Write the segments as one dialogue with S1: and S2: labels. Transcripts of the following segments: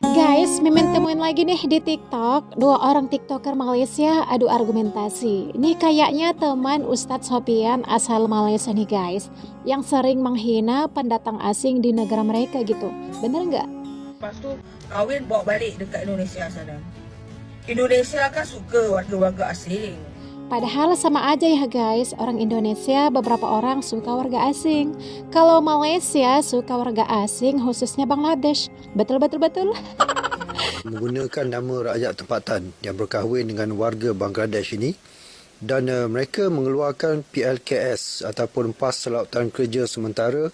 S1: Guys, Mimin temuin lagi nih di TikTok, dua orang TikToker Malaysia adu argumentasi. Ini kayaknya teman Ustadz Sopian asal Malaysia nih guys, yang sering menghina pendatang asing di negara mereka gitu. Bener nggak?
S2: Lepas tu kahwin bawa balik dekat Indonesia sana. Indonesia kan suka warga-warga asing.
S1: Padahal sama aja ya guys, orang Indonesia beberapa orang suka warga asing. Kalau Malaysia suka warga asing, khususnya Bangladesh. Betul.
S3: Menggunakan nama rakyat tempatan yang berkahwin dengan warga Bangladesh ini dan mereka mengeluarkan PLKS ataupun Pas Lautan Kerja Sementara.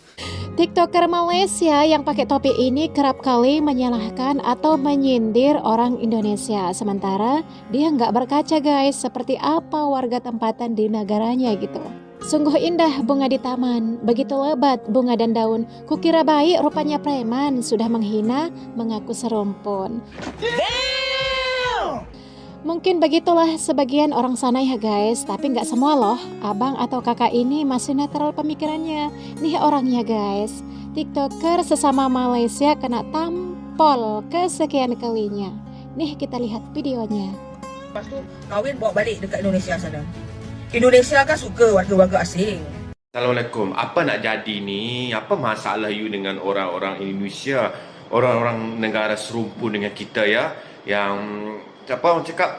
S1: TikToker Malaysia yang pakai topi ini kerap kali menyalahkan atau menyindir orang Indonesia. Sementara dia nggak berkaca guys, seperti apa warga tempatan di negaranya gitu. Sungguh indah bunga di taman, begitu lebat bunga dan daun. Kukira baik, rupanya preman, sudah menghina, mengaku serumpun. Mungkin begitulah sebagian orang sana ya guys, tapi nggak semua loh. Abang atau kakak ini masih netral pemikirannya. Nih orangnya guys, TikToker sesama Malaysia kena tampol kesekian kalinya. Nih kita lihat videonya.
S2: Lepas tu kahwin bawa balik dekat Indonesia sana. Indonesia kan suka warga-warga asing.
S4: Assalamualaikum. Apa nak jadi ni? Apa masalah you dengan orang-orang Indonesia? Orang-orang negara serumpun dengan kita ya. Yang apa orang cakap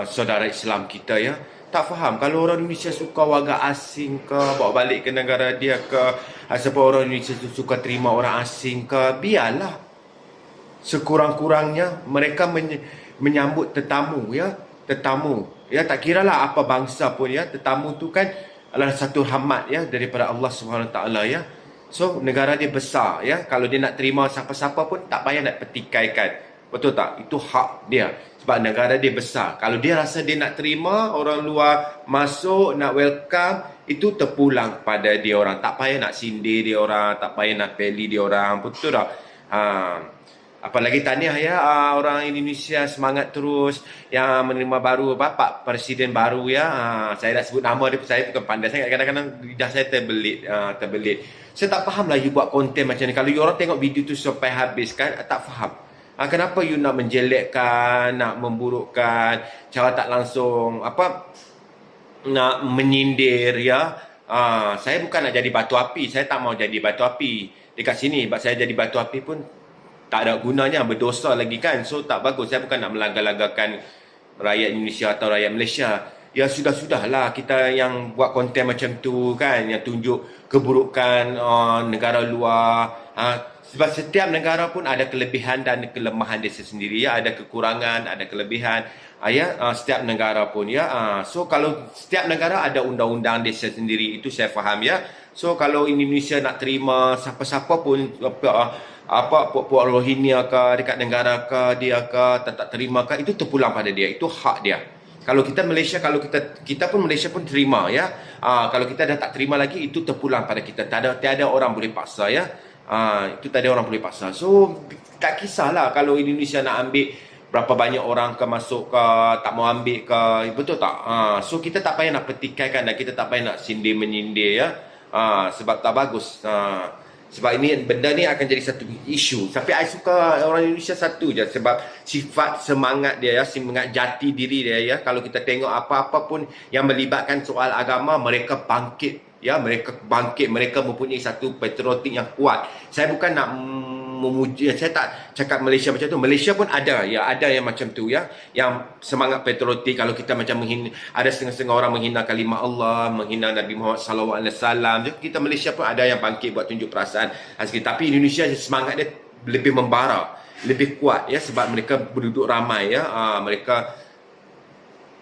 S4: saudara Islam kita ya. Tak faham kalau orang Indonesia suka warga asing ke, bawa balik ke negara dia ke, sebab orang Indonesia suka terima orang asing ke, biarlah. Sekurang-kurangnya mereka menyambut tetamu ya, tetamu. Ya, tak kiralah apa bangsa pun ya, tetamu tu kan adalah satu rahmat ya daripada Allah Subhanahu Taala ya. So negara dia besar ya, kalau dia nak terima siapa-siapa pun tak payah nak petikaikan. Betul tak? Itu hak dia. Sebab negara dia besar. Kalau dia rasa dia nak terima orang luar masuk, nak welcome, itu terpulang pada dia orang. Tak payah nak sindir dia orang, tak payah nak peli dia orang. Betul tak? Apalagi tahniah ya orang Indonesia, semangat terus yang menerima baru Pak Presiden baru ya. Saya dah sebut nama dia, saya bukan pandai sangat, kadang-kadang lidah saya terbelit. Saya tak faham lah you buat konten macam ni. Kalau you orang tengok video tu sampai habis kan, tak faham. Kenapa you nak menjelekkan, nak memburukkan, cara tak langsung nak menyindir ya. Saya bukan nak jadi batu api, saya tak mau jadi batu api dekat sini. Sebab saya jadi batu api pun tak ada gunanya, berdosa lagi kan. So tak bagus. Saya bukan nak melaga-lagakan rakyat Indonesia atau rakyat Malaysia. Ya sudahlah kita yang buat konten macam tu kan, yang tunjuk keburukan negara luar. Sebab setiap negara pun ada kelebihan dan kelemahan dia sendiri ya, ada kekurangan, ada kelebihan. Setiap negara pun ya. So kalau setiap negara ada undang-undang dia sendiri, itu saya faham ya. So kalau Indonesia nak terima siapa-siapa pun puak Rohingya ke dekat negara ke dia ke tak terima ke, itu terpulang pada dia, itu hak dia. Kalau kita Malaysia, kalau kita pun Malaysia pun terima ya. Kalau kita dah tak terima lagi, itu terpulang pada kita. Tiada orang boleh paksa ya. Itu tak ada orang boleh paksa. So tak kisahlah kalau Indonesia nak ambil berapa banyak orang ke masuk ke, tak mau ambil ke, betul tak? So kita tak payah nak petikaikan dan kita tak payah nak sindir menyindir ya. Sebab tak bagus. Sebab ini benda ni akan jadi satu isu. Tapi I suka orang Indonesia satu je, sebab sifat semangat dia ya, semangat jati diri dia ya. Kalau kita tengok apa-apa pun yang melibatkan soal agama, mereka bangkit ya, mereka mempunyai satu patriotik yang kuat. Saya bukan nak memuji, saya tak cakap Malaysia macam tu. Malaysia pun ada ya, ada yang macam tu ya, yang semangat patriotik. Kalau kita macam menghina, ada setengah-setengah orang menghina kalimah Allah, menghina Nabi Muhammad sallallahu alaihi wasallam, kita Malaysia pun ada yang bangkit buat tunjuk perasaan sikit. Tapi Indonesia semangat dia lebih membara, lebih kuat ya, sebab mereka berduduk ramai ya. Mereka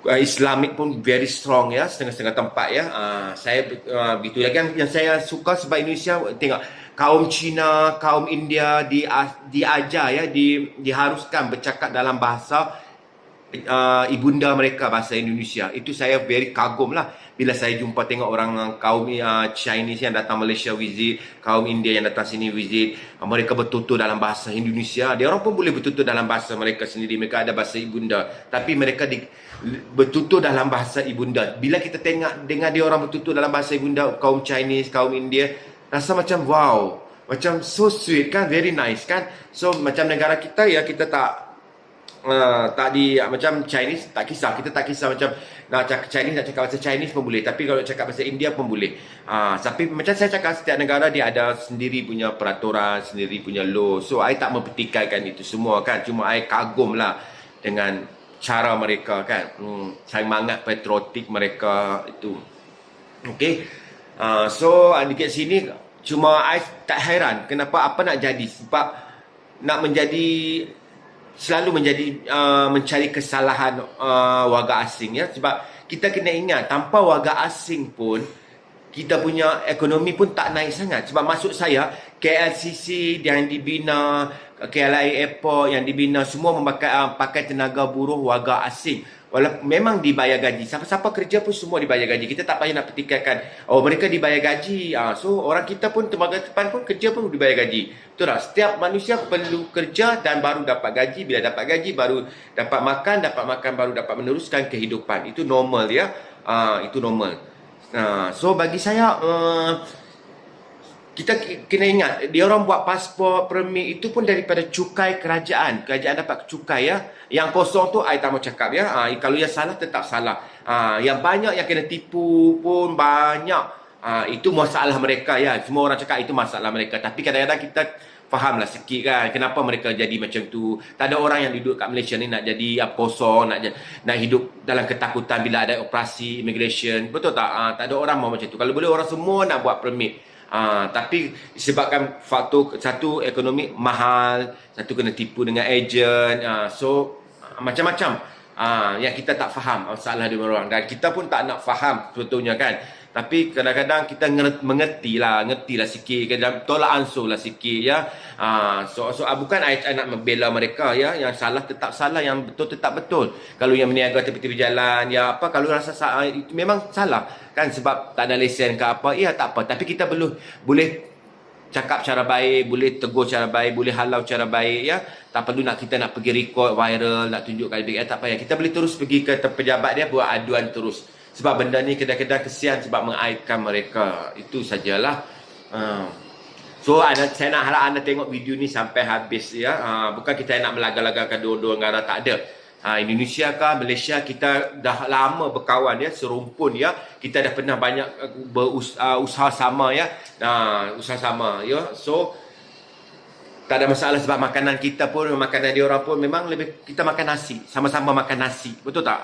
S4: Islamik pun very strong ya, setengah-setengah tempat ya. Saya begitu lagi yang saya suka, sebab Indonesia tengok kaum Cina, kaum India diajar ya, diharuskan bercakap dalam bahasa ibunda mereka, bahasa Indonesia. Itu saya very kagum lah bila saya jumpa tengok orang kaum Chinese yang datang Malaysia visit, kaum India yang datang sini visit, mereka bertutur dalam bahasa Indonesia. Dia orang pun boleh bertutur dalam bahasa mereka sendiri, mereka ada bahasa ibunda, tapi mereka bertutur dalam bahasa ibunda. Bila kita dengar dia orang bertutur dalam bahasa ibunda, kaum Chinese, kaum India, rasa macam wow, Macam so sweet kan, very nice kan. So macam negara kita ya, kita tak di macam Chinese tak kisah, kita tak kisah macam nak cakap Chinese, nak cakap bahasa Chinese pun boleh, tapi kalau cakap bahasa India pun boleh. Tapi macam saya cakap, setiap negara dia ada sendiri punya peraturan, sendiri punya law. So I tak mempertikaikan itu semua kan, cuma I kagum lah dengan cara mereka kan, semangat patriotik mereka itu. Okay, so dekat sini cuma I tak heran kenapa apa nak jadi, sebab nak menjadi selalu menjadi mencari kesalahan warga asing ya, sebab kita kena ingat tanpa warga asing pun kita punya ekonomi pun tak naik sangat. Sebab maksud saya KLCC yang dibina, KLIA Airport yang dibina, semua pakai tenaga buruh warga asing. Walaupun memang dibayar gaji, siapa-siapa kerja pun semua dibayar gaji. Kita tak payah nak pertikaikan, oh mereka dibayar gaji, so orang kita pun tenaga depan pun kerja pun dibayar gaji. Betul tak? Setiap manusia perlu kerja dan baru dapat gaji. Bila dapat gaji baru dapat makan baru dapat meneruskan kehidupan. Itu normal ya. Itu normal. So bagi saya kita kena ingat, dia orang buat pasport, permit itu pun daripada cukai kerajaan. Kerajaan dapat cukai ya. Yang kosong tu I tak mau cakap ya. Kalau yang salah tetap salah. Yang banyak yang kena tipu pun banyak. Itu masalah mereka ya. Semua orang cakap itu masalah mereka. Tapi kadang-kadang kita fahamlah sikit kan, kenapa mereka jadi macam tu. Tak ada orang yang duduk kat Malaysia ni nak jadi kosong, nak hidup dalam ketakutan bila ada operasi immigration. Betul tak? Tak ada orang mau macam tu. Kalau boleh orang semua nak buat permit. Tapi disebabkan faktor satu ekonomi mahal, satu kena tipu dengan ejen, so macam-macam yang kita tak faham masalah dia orang, dan kita pun tak nak faham sebetulnya kan. Tapi kadang-kadang kita mengertilah sikit, kadang tolak ansur lah sikit ya. So bukan I nak membela mereka ya, yang salah tetap salah, yang betul tetap betul. Kalau yang meniaga tepi-tepi jalan ya apa, kalau rasa itu memang salah kan, sebab tak ada lesen ke apa, ya tak apa. Tapi kita boleh cakap cara baik, boleh tegur cara baik, boleh halau cara baik ya. Tak perlu kita nak pergi record viral, nak tunjukkan tak payah. Kita boleh terus pergi ke pejabat dia buat aduan terus. Sebab benda ni kadang-kadang kesian sebab mengaibkan mereka. Itu sajalah. So saya nak harap anda tengok video ni sampai habis ya. Bukan kita nak melaga-lagakan dua-dua negara, tak ada. Indonesia kah, Malaysia, kita dah lama berkawan ya, serumpun ya. Kita dah pernah banyak berusaha sama ya. Usaha sama ya. So tak ada masalah, sebab makanan kita pun, makanan dia orang pun memang lebih, kita makan nasi, sama-sama makan nasi. Betul tak?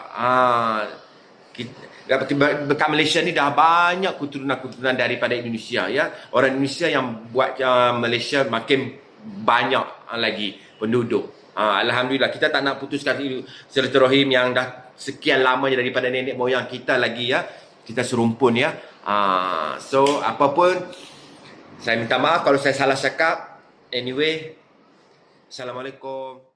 S4: Dekat Malaysia ni dah banyak keturunan-keturunan daripada Indonesia ya. Orang Indonesia yang buat Malaysia makin banyak lagi penduduk. Alhamdulillah, kita tak nak putuskan silaturahim yang dah sekian lamanya daripada nenek moyang kita lagi ya. Kita serumpun ya. So apapun, saya minta maaf kalau saya salah cakap. Anyway, Assalamualaikum.